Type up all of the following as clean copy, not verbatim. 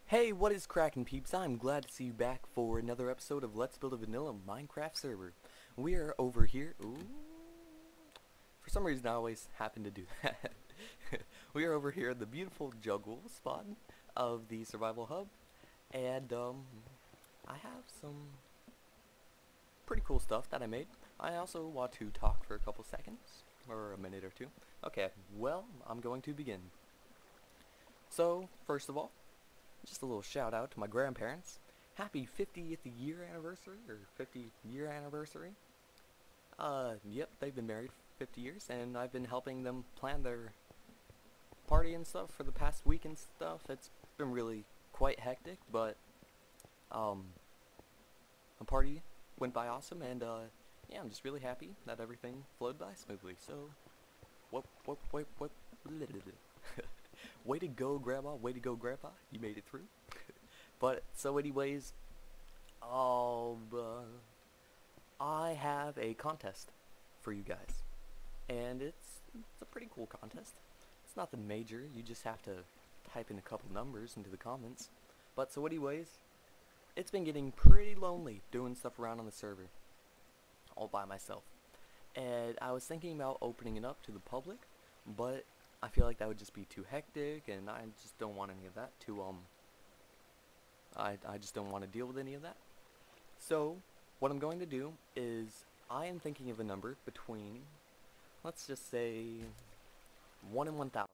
Hey, what is crackin' peeps? I'm glad to see you back for another episode of Let's Build a Vanilla Minecraft server. We are over here. Ooh. For some reason I always happen to do that. We are over here at the beautiful jungle spot of the survival hub. And I have some pretty cool stuff that I made. I also want to talk for a couple seconds, or a minute or two. Okay, well, I'm going to begin. So, first of all, just a little shout out to my grandparents. Happy 50th year anniversary, or 50-year anniversary. Yep, they've been married 50 years, and I've been helping them plan their party and stuff for the past week and stuff. It's been really quite hectic, but, the party went by awesome, and, yeah, I'm just really happy that everything flowed by smoothly, so, way to go, Grandma, way to go, Grandpa, you made it through. But, so anyways, I have a contest for you guys, and it's a pretty cool contest. It's nothing major, you just have to type in a couple numbers into the comments. But, so anyways, it's been getting pretty lonely doing stuff around on the server, all by myself. And I was thinking about opening it up to the public, but I feel like that would just be too hectic, and I just don't want any of that to, I just don't want to deal with any of that. So, what I'm going to do is, I am thinking of a number between, let's just say, 1 and 1,000.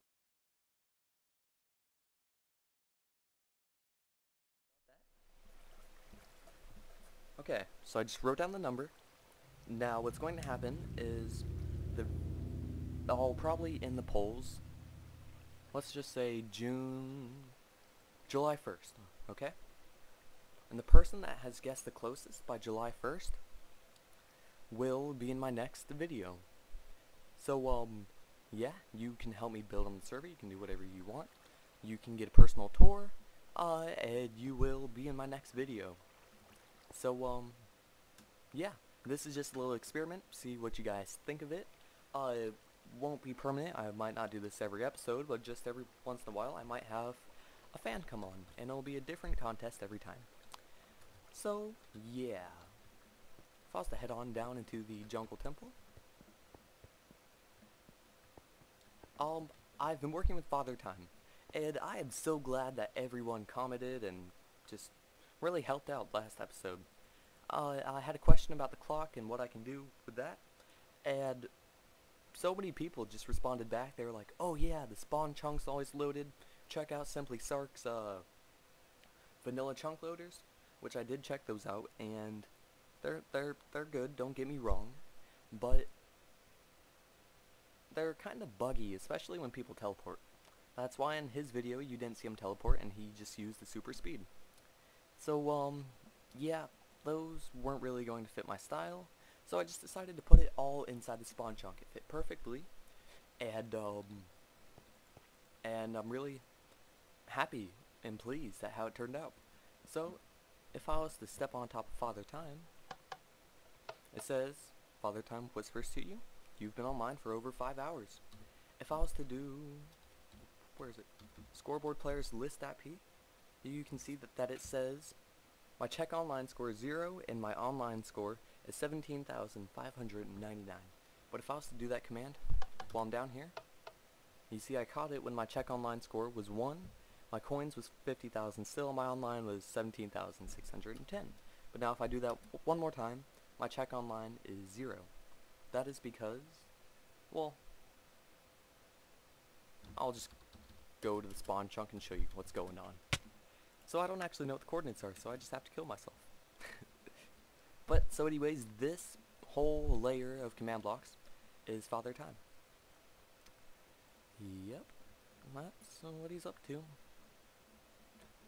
Okay, so I just wrote down the number. Now, what's going to happen is, I'll probably end the polls, let's just say July 1st, okay? And the person that has guessed the closest by July 1st will be in my next video. So, yeah, you can help me build on the server, you can do whatever you want. You can get a personal tour, and you will be in my next video. So, yeah, this is just a little experiment, see what you guys think of it. It won't be permanent, I might not do this every episode, but just every once in a while I might have a fan come on, and it'll be a different contest every time. So, yeah. If I was to head on down into the jungle temple, I've been working with Father Time, and I am so glad that everyone commented and just really helped out last episode. I had a question about the clock and what I can do with that, and so many people just responded back. They were like, oh yeah, the spawn chunk's always loaded, check out Simply Sark's vanilla chunk loaders, which I did check those out, and they're good, don't get me wrong, but they're kind of buggy, especially when people teleport. That's why in his video you didn't see him teleport, and he just used the super speed. So, yeah, those weren't really going to fit my style, so I just decided to put it all inside the spawn chunk. It fit perfectly, and I'm really happy and pleased at how it turned out. So, if I was to step on top of Father Time, it says, Father Time whispers to you, you've been online for over 5 hours. If I was to do, where is it, scoreboard players list at P, you can see that it says, my check online score is 0, and my online score is 17,599. But if I was to do that command while I'm down here, you see I caught it when my check online score was 1, my coins was 50,000 still, my online was 17,610. But now if I do that one more time, my check online is 0. That is because, well, I'll just go to the spawn chunk and show you what's going on. So I don't actually know what the coordinates are, so I just have to kill myself. But, so anyways, this whole layer of command blocks is Father Time. Yep, that's what he's up to.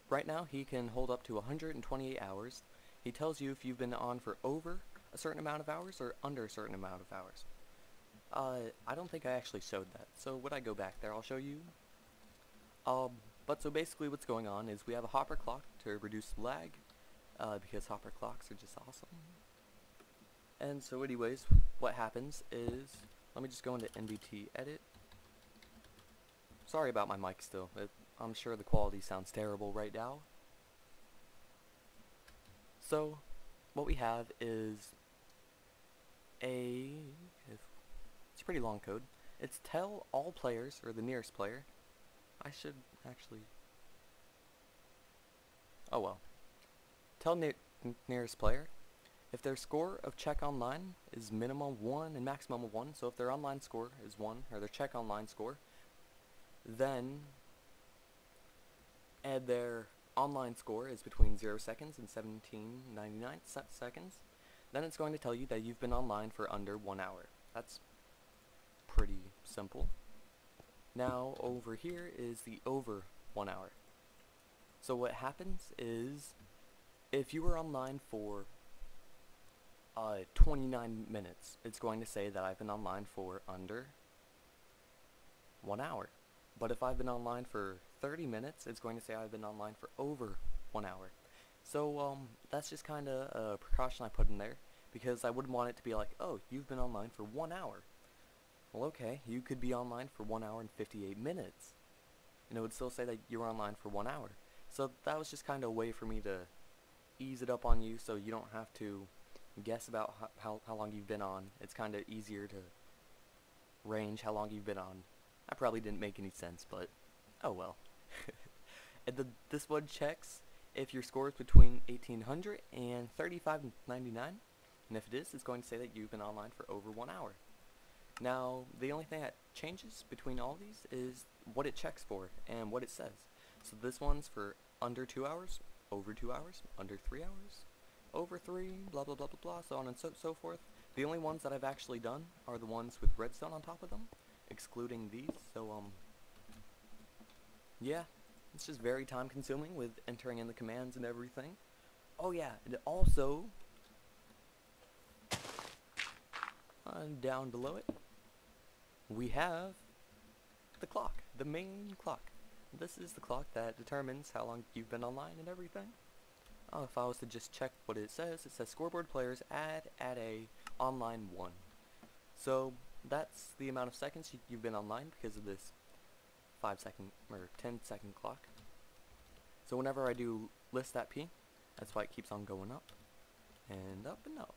Right now, he can hold up to 128 hours. He tells you if you've been on for over a certain amount of hours or under a certain amount of hours. I don't think I actually showed that, so when I go back there, I'll show you. But so basically what's going on is we have a hopper clock to reduce lag, because hopper clocks are just awesome. And so anyways, what happens is, let me just go into NVT edit. Sorry about my mic still, I'm sure the quality sounds terrible right now, So what we have is it's a pretty long code. It's tell all players, or the nearest player. I should actually, oh well. Tell nearest player if their score of check online is minimum 1 and maximum of 1. So if their online score is 1, or their check online score, then add their online score is between 0 seconds and 1799 seconds, then it's going to tell you that you've been online for under 1 hour. That's pretty simple. Now over here is the over 1 hour. So what happens is, if you were online for 29 minutes, it's going to say that I've been online for under 1 hour. But if I've been online for 30 minutes, it's going to say I've been online for over 1 hour. So that's just kind of a precaution I put in there, because I wouldn't want it to be like, oh, you've been online for 1 hour. Well, okay, you could be online for 1 hour and 58 minutes. And it would still say that you were online for 1 hour. So that was just kind of a way for me to ease it up on you, so you don't have to guess about how long you've been on. It's kind of easier to range how long you've been on. I probably didn't make any sense, but oh well. And this one checks if your score is between 1800 and 3599, and if it is, it's going to say that you've been online for over 1 hour. Now, the only thing that changes between all these is what it checks for and what it says. So this one's for under 2 hours, over 2 hours, under 3 hours, over 3, blah blah blah blah blah, so on and so forth. The only ones that I've actually done are the ones with redstone on top of them, excluding these. So yeah, it's just very time consuming with entering in the commands and everything. Oh yeah, and also down below it we have the clock, the main clock. This is the clock that determines how long you've been online and everything. If I was to just check what it says scoreboard players add a online 1. So that's the amount of seconds you've been online because of this 5-second or 10-second clock. So whenever I do list that P, that's why it keeps on going up and up and up.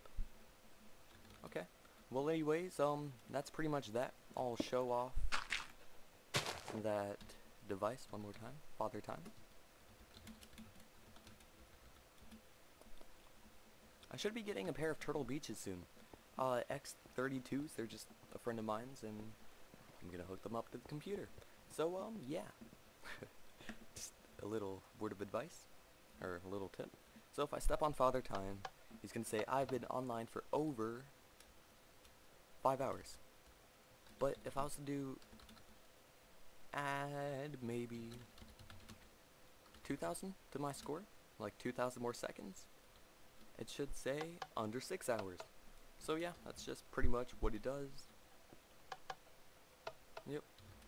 Okay. Well, anyways, that's pretty much that. I'll show off that device one more time, father time. I should be getting a pair of Turtle Beaches soon. X32s, they're just a friend of mine's, and I'm gonna hook them up to the computer. So, yeah. Just a little word of advice, or a little tip. So if I step on father time, he's gonna say I've been online for over 5 hours. But if I was to do add maybe 2,000 to my score, like 2,000 more seconds, it should say under 6 hours. So yeah, that's just pretty much what it does. Yep,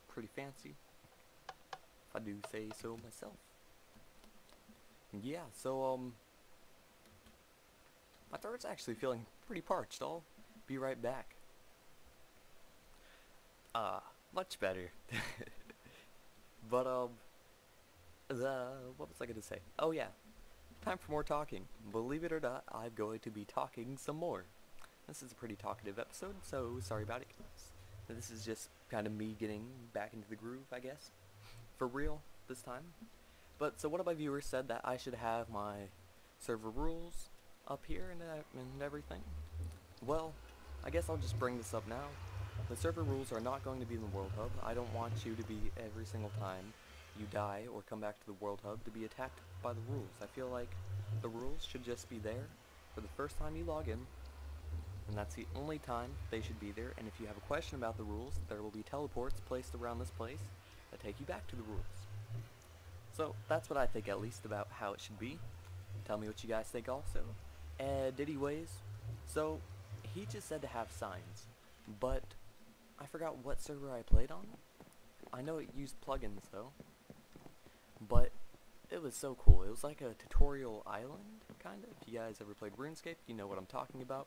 pretty fancy, if I do say so myself. Yeah, so my throat's actually feeling pretty parched. I'll be right back. Much better. But what was I gonna say? Oh yeah, time for more talking. Believe it or not, I'm going to be talking some more. This is a pretty talkative episode, so sorry about it, guys. This is just kind of me getting back into the groove, I guess. For real, this time. But, so one of my viewers said that I should have my server rules up here and everything. Well, I guess I'll just bring this up now. The server rules are not going to be in the World Hub. I don't want you to be, every single time you die or come back to the World Hub, to be attacked by the rules. I feel like the rules should just be there for the first time you log in, and that's the only time they should be there. And if you have a question about the rules, there will be teleports placed around this place that take you back to the rules. So that's what I think, at least, about how it should be. Tell me what you guys think also. Anyways, so he just said to have signs, but I forgot what server I played on. I know it used plugins though, but it was so cool. It was like a tutorial island, kind of. If you guys ever played RuneScape, you know what I'm talking about.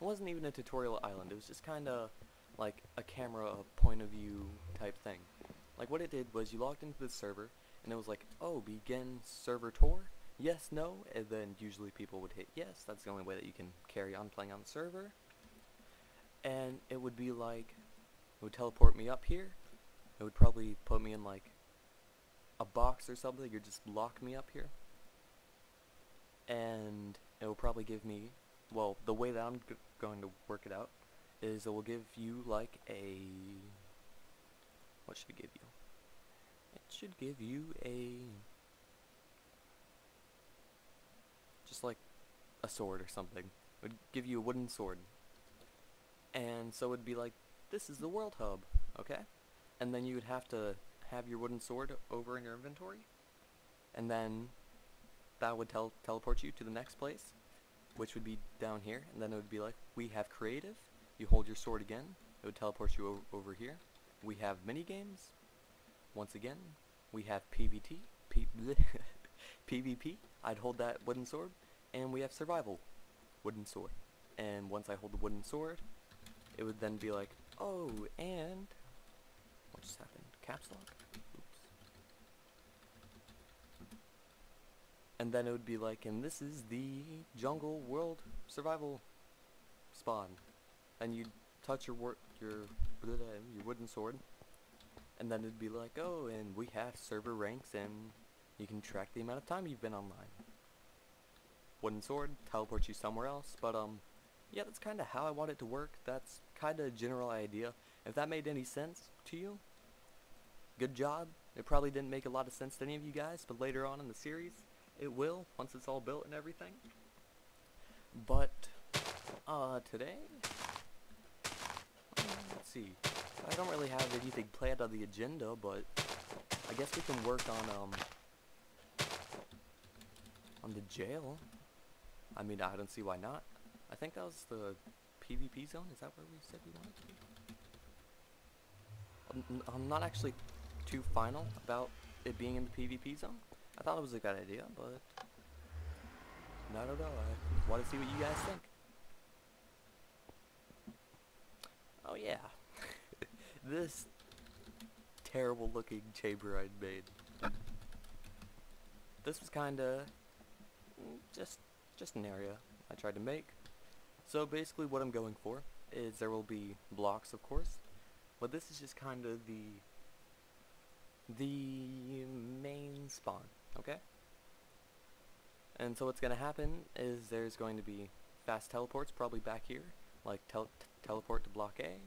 It wasn't even a tutorial island. It was just kind of like a camera point of view type thing. Like what it did was you logged into the server, and it was like, oh, begin server tour. yes, no, and then usually people would hit yes. That's the only way that you can carry on playing on the server. And it would be like, it would teleport me up here. It would probably put me in like a box or something, or just lock me up here. And it will probably give me, well, the way that I'm going to work it out is it will give you like a, what should it give you? It should give you a, just like a sword or something. It would give you a wooden sword. And so it would be like, this is the world hub, okay? And then you would have to have your wooden sword over in your inventory. And then that would teleport you to the next place, which would be down here. And then it would be like, we have creative. You hold your sword again. It would teleport you over here. We have mini games. Once again, we have PvP. PvP. I'd hold that wooden sword. And we have survival. Wooden sword. And once I hold the wooden sword, it would then be like, oh, and what just happened? Caps lock? Oops. And then it would be like, and this is the jungle world survival spawn. And you'd touch your wooden sword, and then it'd be like, oh, and we have server ranks, and you can track the amount of time you've been online. Wooden sword teleports you somewhere else, but yeah, that's kind of how I want it to work. That's kind of a general idea. If that made any sense to you, good job. It probably didn't make a lot of sense to any of you guys, but later on in the series, it will, once it's all built and everything. But, today, let's see. I don't really have anything planned on the agenda, but I guess we can work on the jail. I mean, I don't see why not. I think that was the PvP zone. Is that where we said we wanted to be? I'm not actually too final about it being in the PvP zone. I thought it was a good idea, but I don't know. I want to see what you guys think. Oh yeah, this terrible looking chamber I'd made. This was kinda just an area I tried to make. So basically what I'm going for is there will be blocks, of course, but this is just kind of the main spawn, okay? And so what's going to happen is there's going to be fast teleports probably back here, like teleport to block A,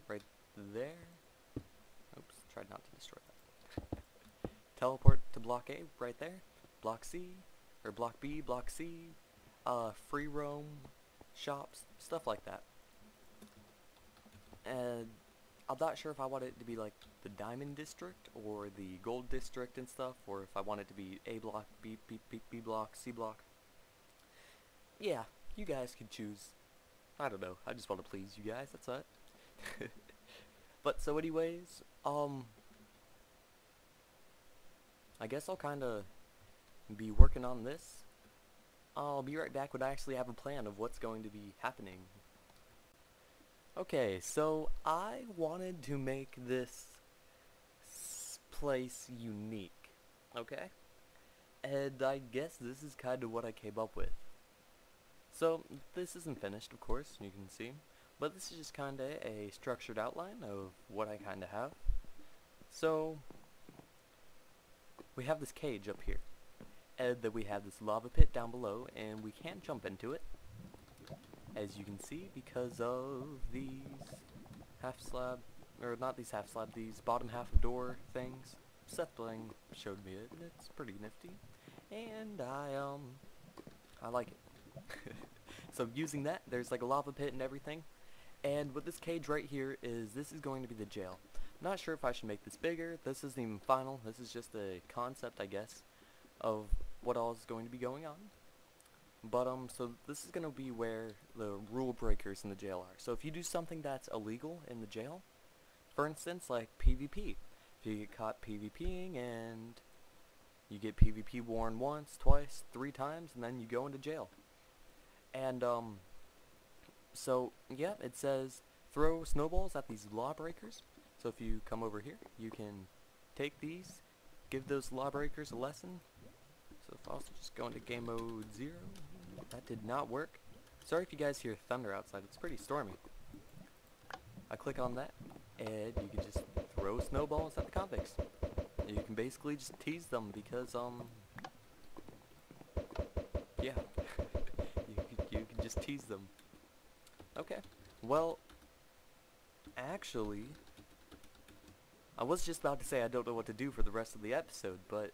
right there. Oops, tried not to destroy that. Teleport to block A, right there. Block C, or block B, block C, free roam, shops, stuff like that. And I'm not sure if I want it to be like the diamond district or the gold district and stuff, or if I want it to be A block, B block, C block. Yeah, you guys can choose. I don't know, I just want to please you guys, that's it. But so anyways, I guess I'll kinda be working on this. I'll be right back when I actually have a plan of what's going to be happening. Okay, so I wanted to make this place unique, okay? And I guess this is kind of what I came up with. So, this isn't finished, of course, you can see, but this is just kind of a structured outline of what I kind of have. So, we have this cage up here, and then we have this lava pit down below, and we can't jump into it, as you can see, because of these half slab, or not these half slab, these bottom half of door things. Seth Bling showed me it, and it's pretty nifty, and I like it. So using that, there's like a lava pit and everything, and with this cage right here is, this is going to be the jail. I'm not sure if I should make this bigger. This isn't even final. This is just a concept, I guess, of what all is going to be going on. But so this is going to be where the rule breakers in the jail are. So if you do something that's illegal in the jail, for instance, like PvP. If you get caught PvPing and you get PvP warned once, twice, 3 times, and then you go into jail. And so yeah, it says throw snowballs at these lawbreakers. So if you come over here, you can take these, give those lawbreakers a lesson, So if I also just go into game mode 0, that did not work. Sorry if you guys hear thunder outside, it's pretty stormy. I click on that, and you can just throw snowballs at the convicts. You can basically just tease them because, yeah. you can just tease them. Okay, well, actually, I was just about to say I don't know what to do for the rest of the episode, but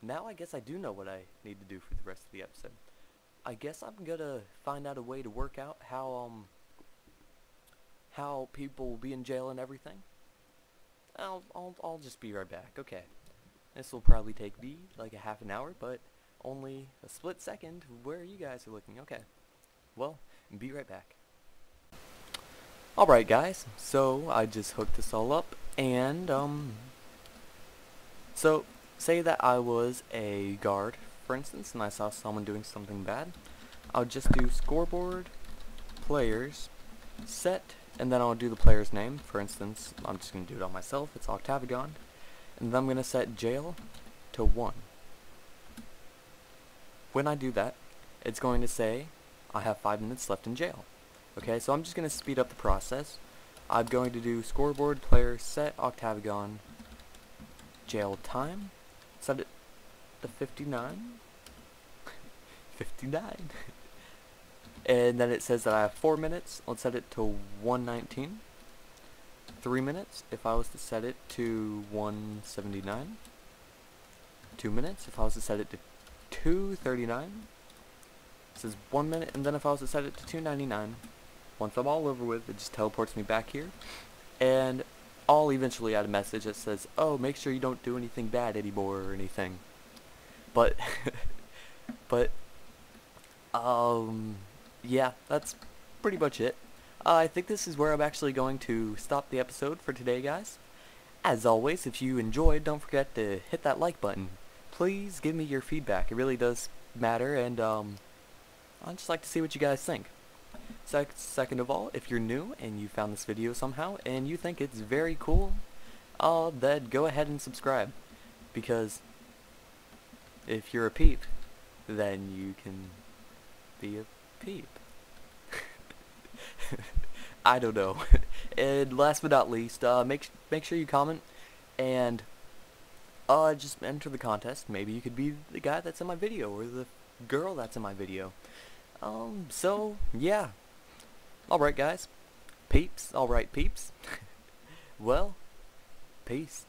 now I guess I do know what I need to do for the rest of the episode. I guess I'm gonna find out a way to work out how people will be in jail and everything. I'll just be right back. Okay. This will probably take me like a half an hour, but only a split second where you guys are looking. Okay. Well, be right back. Alright guys, so I just hooked this all up, and so say that I was a guard, for instance, and I saw someone doing something bad. I'll just do scoreboard, players, set, and then I'll do the player's name. For instance, I'm just going to do it on myself, it's Octavigon, and then I'm going to set jail to 1. When I do that, it's going to say I have 5 minutes left in jail. Okay, so I'm just going to speed up the process. I'm going to do scoreboard, player, set, Octavigon, jail time, set it to 59, 59, and then it says that I have 4 minutes, let's set it to 119, 3 minutes if I was to set it to 179, 2 minutes if I was to set it to 239, it says 1 minute, and then if I was to set it to 299, once I'm all over with, it just teleports me back here, and I'll eventually add a message that says, oh, make sure you don't do anything bad anymore or anything. But, yeah, that's pretty much it. I think this is where I'm actually going to stop the episode for today, guys. As always, if you enjoyed, don't forget to hit that like button. Please give me your feedback. It really does matter, and I'd just like to see what you guys think. Second of all, if you're new and you found this video somehow and you think it's very cool, then go ahead and subscribe, because if you're a peep, then you can be a peep. I don't know. And last but not least, make sure you comment and just enter the contest. Maybe you could be the guy that's in my video or the girl that's in my video. So yeah. Alright guys, peeps, alright peeps, well, peace.